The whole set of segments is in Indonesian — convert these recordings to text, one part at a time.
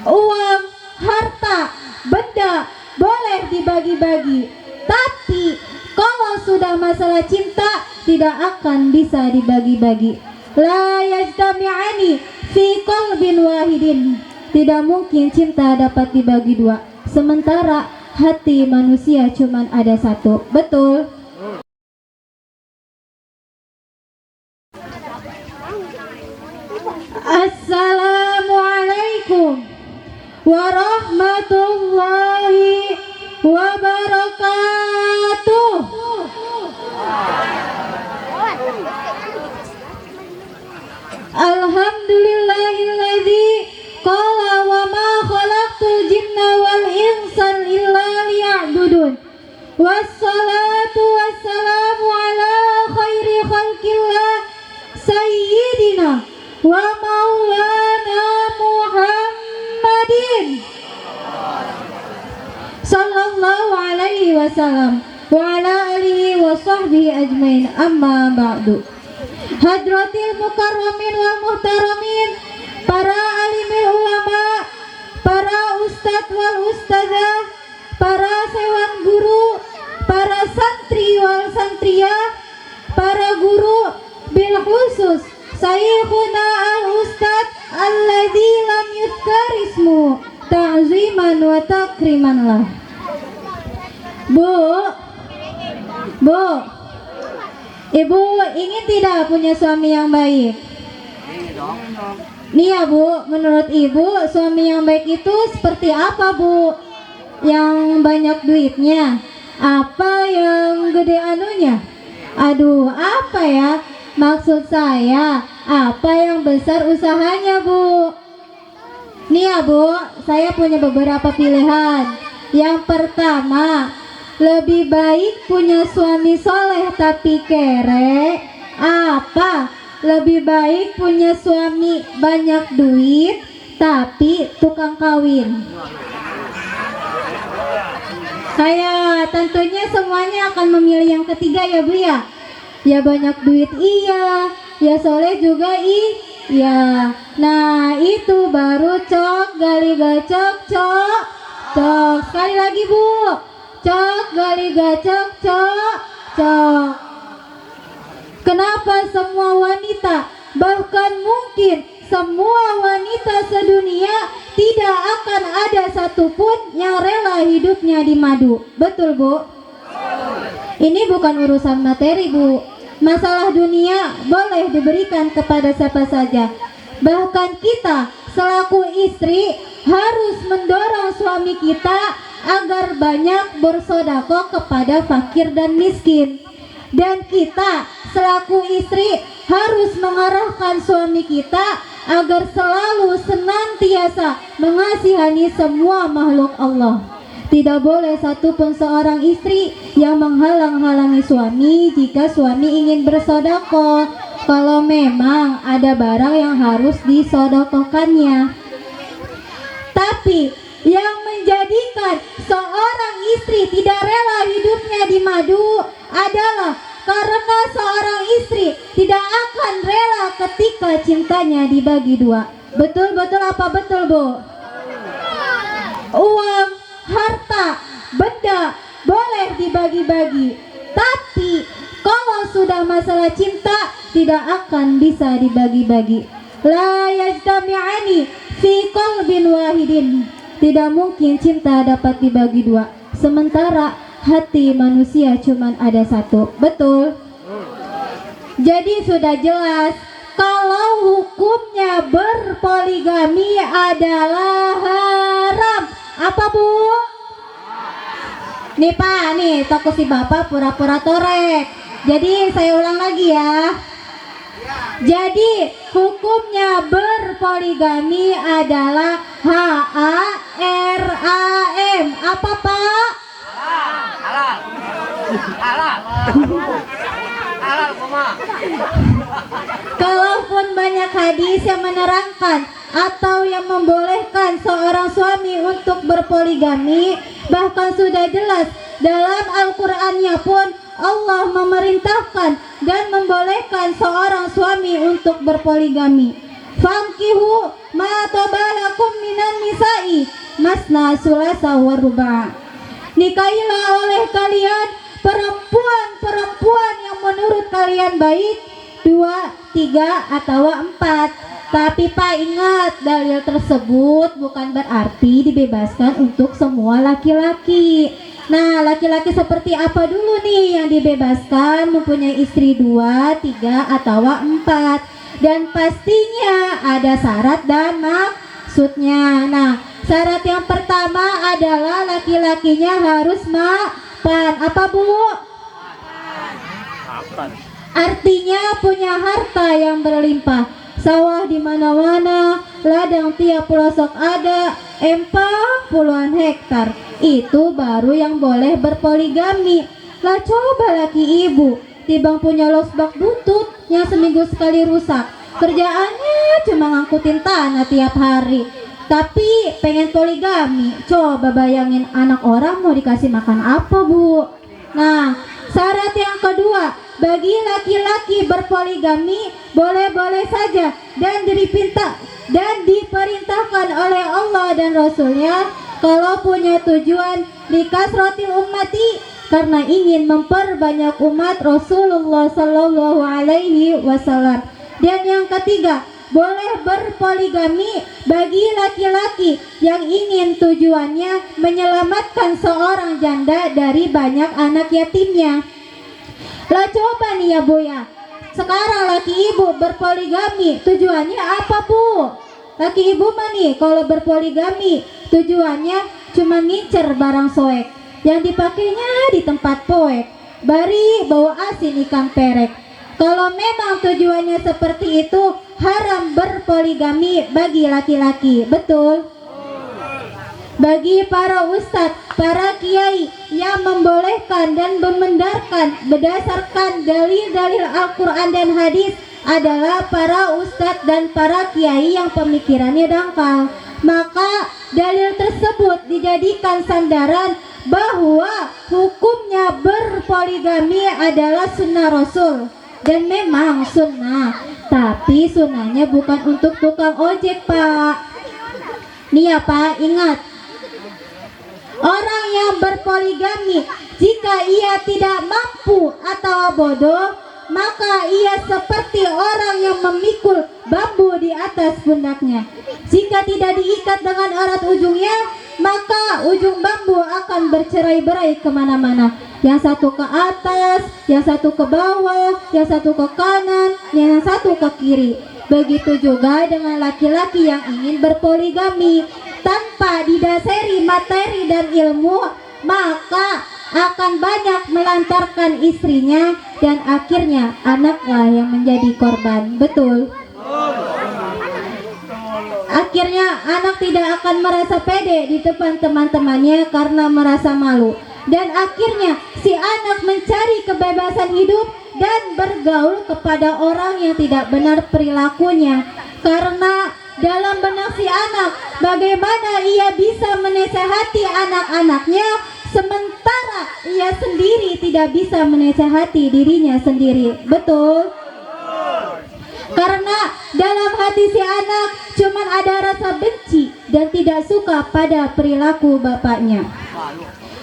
Uang, harta, benda boleh dibagi-bagi, tapi kalau sudah masalah cinta tidak akan bisa dibagi-bagi. La yajtami'ani fi qalbin wahidin. Tidak mungkin cinta dapat dibagi dua, sementara hati manusia cuma ada satu. Betul? Assalamualaikum warahmatullahi wabarakatuh. Alhamdulillahilladzi qala wa ma khalaqtul jinna wal insa illa liya'budun. Wassalatu wassalamu ala khairi khalqillah sayyidina wa maulana Muhammadin sallallahu alaihi wasallam wa ala alihi wa sahbihi ajmain, amma ba'du. Hadratil mukarramin wal muhtaramin, para alimil ulama, para ustadz wal ustazah, para sewan guru, para santri wal santriyah, para guru bil khusus Sayyikhuna al-Ustadz alladzi lam yudhkar ismu ta'ziman wa takriman lah. Bu, Ibu ingin tidak punya suami yang baik? Nih ya Bu, menurut Ibu suami yang baik itu seperti apa Bu? Yang banyak duitnya? Apa yang gede anunya? Aduh, apa ya? Maksud saya, apa yang besar usahanya Bu? Nih ya Bu, saya punya beberapa pilihan. Yang pertama, lebih baik punya suami soleh tapi kere, apa lebih baik punya suami banyak duit tapi tukang kawin? Saya tentunya semuanya akan memilih yang ketiga ya Bu ya. Ya banyak duit iya, ya soleh juga iya. Nah itu baru cok gali gacok cok. Sekali lagi Bu, cok gali gacok cok. Kenapa semua wanita, bahkan mungkin semua wanita sedunia, tidak akan ada satupun yang rela hidupnya di madu? Betul Bu? Ini bukan urusan materi Bu. Masalah dunia boleh diberikan kepada siapa saja. Bahkan kita selaku istri harus mendorong suami kita agar banyak bersedekah kepada fakir dan miskin. Dan kita selaku istri harus mengarahkan suami kita agar selalu senantiasa mengasihani semua makhluk Allah. Tidak boleh satupun seorang istri yang menghalang-halangi suami jika suami ingin bersedekah, kalau memang ada barang yang harus disedekahkannya. Tapi yang menjadikan seorang istri tidak rela hidupnya di madu adalah karena seorang istri tidak akan rela ketika cintanya dibagi dua. Betul-betul apa betul Bu? Uang, harta, benda boleh dibagi-bagi, tapi kalau sudah masalah cinta tidak akan bisa dibagi-bagi. La yajtami'ani fi qalbin wahidin. Tidak mungkin cinta dapat dibagi dua, sementara hati manusia cuma ada satu. Betul? Jadi sudah jelas kalau hukumnya berpoligami adalah haram. Apa Bu? Nih Pak, nih toko si Bapak pura-pura torek. Jadi saya ulang lagi ya. Jadi hukumnya berpoligami adalah HARAM. Apa Pak? Halal. Halal. Halal koma. Kalaupun banyak hadis yang menerangkan atau yang membolehkan seorang suami untuk berpoligami, bahkan sudah jelas dalam Al-Qur'annya pun Allah memerintahkan dan membolehkan seorang suami untuk berpoligami. Fankihu ma tabalakum minan nisa'i masna sulasa wa ruba. Nikahilah oleh kalian perempuan-perempuan yang menurut kalian baik 2, 3 atau 4. Tapi Pak ingat, dalil tersebut bukan berarti dibebaskan untuk semua laki-laki. Nah, laki-laki seperti apa dulu nih yang dibebaskan mempunyai istri 2, 3 atau 4? Dan pastinya ada syarat dan maksudnya. Nah, syarat yang pertama adalah laki-lakinya harus mapan. Apa Bu? Artinya punya harta yang berlimpah. Sawah di mana-mana, ladang tiap pelosok ada, puluhan hektar. Itu baru yang boleh berpoligami. Lah coba laki ibu, tibang punya losbak butut yang seminggu sekali rusak. Kerjaannya cuma ngangkutin tanah tiap hari. Tapi pengen poligami. Coba bayangin anak orang mau dikasih makan apa Bu? Nah, syarat yang kedua, bagi laki-laki berpoligami boleh-boleh saja dan diperintahkan oleh Allah dan Rasulnya kalau punya tujuan likasrotil ummati, karena ingin memperbanyak umat Rasulullah Sallallahu Alaihi Wasallam. Dan yang ketiga, boleh berpoligami bagi laki-laki yang ingin tujuannya menyelamatkan seorang janda dari banyak anak yatimnya. Lah coba nih ya Bu ya, sekarang laki ibu berpoligami tujuannya apa Bu? Laki ibu mah nih kalau berpoligami tujuannya cuma ngincer barang soek yang dipakainya di tempat poek, bari bau asin ikan perek. Kalau memang tujuannya seperti itu, haram berpoligami bagi laki-laki, betul? Bagi para ustadz, para kiai yang membolehkan dan membenarkan berdasarkan dalil-dalil Al-Quran dan hadis adalah para ustadz dan para kiai yang pemikirannya dangkal. Maka dalil tersebut dijadikan sandaran bahwa hukumnya berpoligami adalah sunnah Rasul. Dan memang sunnah, tapi sunnahnya bukan untuk tukang ojek Pak. Nih ya Pak, ingat, orang yang berpoligami jika ia tidak mampu atau bodoh, maka ia seperti orang yang memikul bambu di atas pundaknya. Jika tidak diikat dengan erat ujungnya, maka ujung bambu akan bercerai-berai kemana-mana. Yang satu ke atas, yang satu ke bawah, yang satu ke kanan, yang satu ke kiri. Begitu juga dengan laki-laki yang ingin berpoligami tanpa didasari materi dan ilmu, maka akan banyak melantarkan istrinya dan akhirnya anaklah yang menjadi korban. Betul? Akhirnya anak tidak akan merasa pede di depan teman-temannya karena merasa malu. Dan akhirnya si anak mencari kebebasan hidup dan bergaul kepada orang yang tidak benar perilakunya. Karena dalam benak si anak, bagaimana ia bisa menasehati anak-anaknya sementara ia sendiri tidak bisa menasehati dirinya sendiri. Betul? Karena dalam hati si anak cuman ada rasa benci dan tidak suka pada perilaku bapaknya.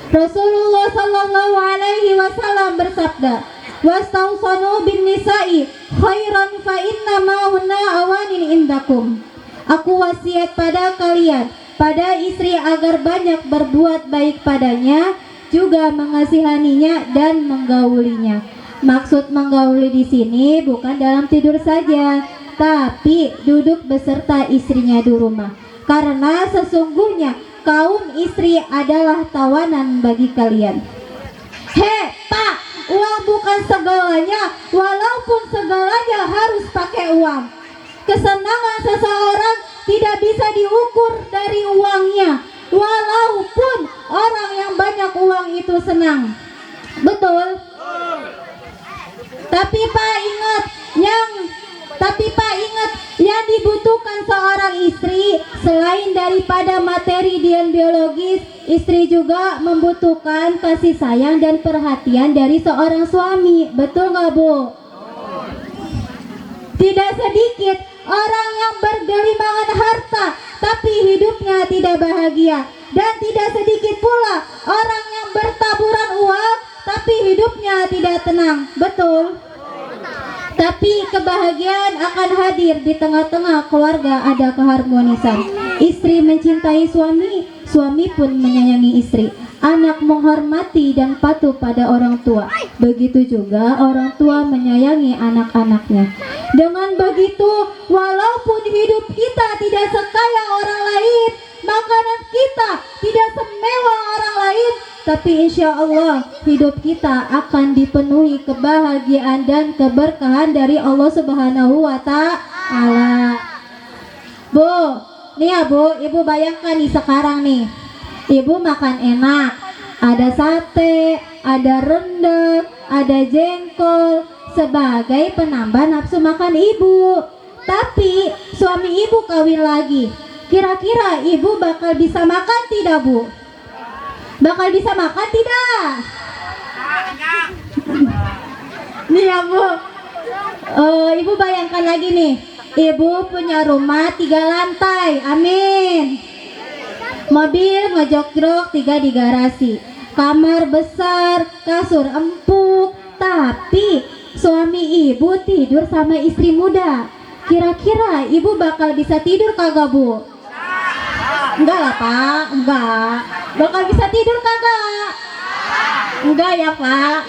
Rasulullah Sallallahu Alaihi Wasallam bersabda, "Wastausanu bin nisa'i khairan fa inna ma hunna awanin indakum." Aku wasiat pada kalian, pada istri agar banyak berbuat baik padanya, juga mengasihaninya dan menggaulinya. Maksud menggauli di sini bukan dalam tidur saja, tapi duduk beserta istrinya di rumah. Karena sesungguhnya kaum istri adalah tawanan bagi kalian. Pak, uang bukan segalanya, walaupun segalanya harus pakai uang. Kesenangan seseorang tidak bisa diukur dari uangnya, walaupun orang yang banyak uang itu senang. Betul? Tapi Pak ingat, yang dibutuhkan seorang istri selain daripada materi dan biologis, istri juga membutuhkan kasih sayang dan perhatian dari seorang suami. Betul nggak Bu? Tidak sedikit orang yang bergelimangan harta tapi hidupnya tidak bahagia, dan tidak sedikit pula orang yang bertaburan uang tapi hidupnya tidak tenang. Betul? Tapi kebahagiaan akan hadir di tengah-tengah keluarga ada keharmonisan. Istri mencintai suami, suami pun menyayangi istri. Anak menghormati dan patuh pada orang tua. Begitu juga orang tua menyayangi anak-anaknya. Dengan begitu, walaupun hidup kita tidak sekaya orang lain, makanan kita tidak semewah orang lain, tapi insya Allah hidup kita akan dipenuhi kebahagiaan dan keberkahan dari Allah Subhanahu wa Ta'ala. Bu, nih ya Bu, Ibu bayangkan nih sekarang nih, Ibu makan enak, ada sate, ada rendang, ada jengkol sebagai penambah nafsu makan Ibu. Tapi suami Ibu kawin lagi, kira-kira Ibu bakal bisa makan tidak Bu? Bakal bisa makan tidak? Nih ya Bu, Ibu bayangkan lagi nih, Ibu punya rumah 3 lantai, amin. Mobil ngejogrok 3 di garasi, kamar besar, kasur empuk. Tapi suami Ibu tidur sama istri muda. Kira-kira Ibu bakal bisa tidur kagak Bu? Enggak lah Pak, enggak. Bakal bisa tidur kagak? Enggak ya Pak.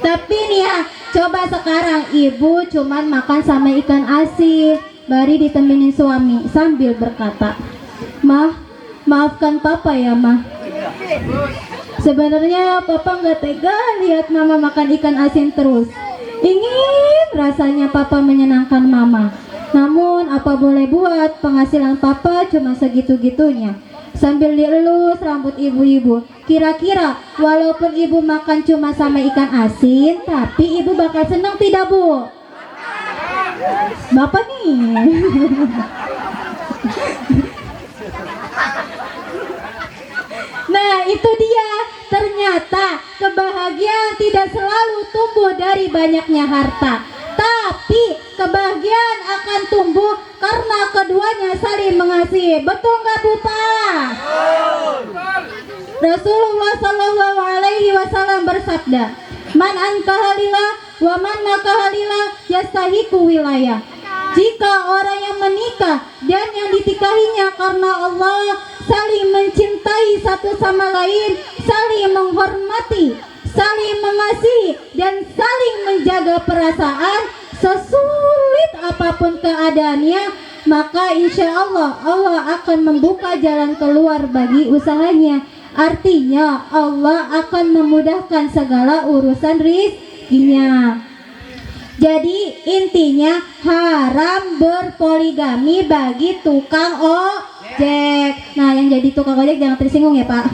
Tapi nih ya, coba sekarang Ibu cuman makan sama ikan asin, bari ditemenin suami sambil berkata, "Mah, maafkan Papa ya Mah. Sebenarnya Papa nggak tega lihat Mama makan ikan asin terus. Ingin rasanya Papa menyenangkan Mama. Namun apa boleh buat, penghasilan Papa cuma segitu-gitunya." Sambil dielus rambut ibu-ibu, kira-kira walaupun Ibu makan cuma sama ikan asin, tapi Ibu bakal senang tidak Bu? Bapak nih. Nah itu dia, ternyata kebahagiaan tidak selalu tumbuh dari banyaknya harta, tapi kebahagiaan akan tumbuh karena keduanya saling mengasihi. Betul nggak Bu Pak? Rasulullah Shallallahu Alaihi Wasallam bersabda, "Man ankahalillah wa man nakahalillah yastahiku wilayah." Jika orang yang menikah dan yang ditikahinya karena Allah saling mencintai satu sama lain, saling menghormati, saling mengasihi, dan saling menjaga perasaan, sesulit apapun keadaannya, maka insya Allah Allah akan membuka jalan keluar bagi usahanya. Artinya Allah akan memudahkan segala urusan rizkinya. Jadi intinya haram berpoligami bagi tukang ojek. Nah yang jadi tukang ojek jangan tersinggung ya Pak.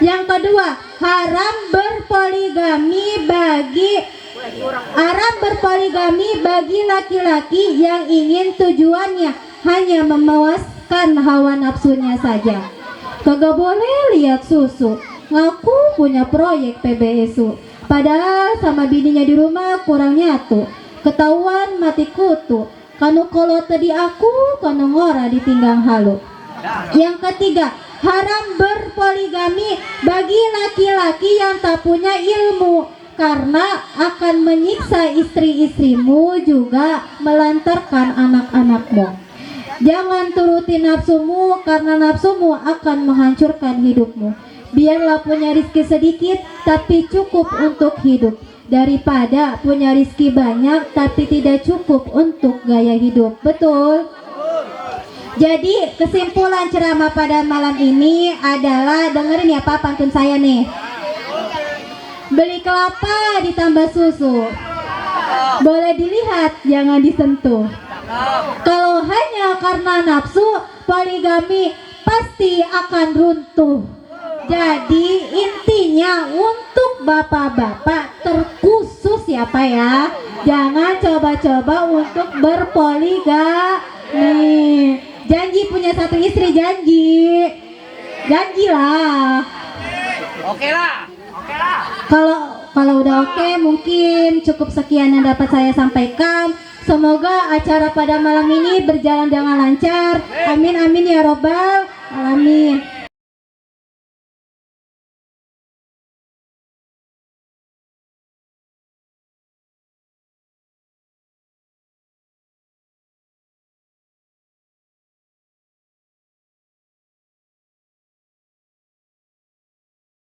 Yang kedua, haram berpoligami bagi laki-laki yang ingin tujuannya hanya memuaskan hawa nafsunya saja. Kagak boleh lihat susu, ngaku punya proyek PBSU, padahal sama bininya di rumah kurang nyatu. Ketahuan mati kutu, kanu kolot tadi aku, kanu ngora ditinggang halu. Yang ketiga, haram berpoligami bagi laki-laki yang tak punya ilmu, karena akan menyiksa istri-istrimu, juga melantarkan anak-anakmu. Jangan turuti nafsumu, karena nafsumu akan menghancurkan hidupmu. Biarlah punya rizki sedikit tapi cukup untuk hidup, daripada punya rizki banyak tapi tidak cukup untuk gaya hidup. Betul? Jadi kesimpulan ceramah pada malam ini adalah, dengerin ya Pak pantun saya nih. Beli kelapa ditambah susu, boleh dilihat jangan disentuh. Kalau hanya karena nafsu, poligami pasti akan runtuh. Jadi intinya untuk bapak-bapak terkhusus ya Pak ya, jangan coba-coba untuk berpoligami. Janji punya satu istri, janji lah. Oke lah. Oke lah. Kalau udah oke, mungkin cukup sekian yang dapat saya sampaikan. Semoga acara pada malam ini berjalan dengan lancar. Amin amin ya robbal alamin.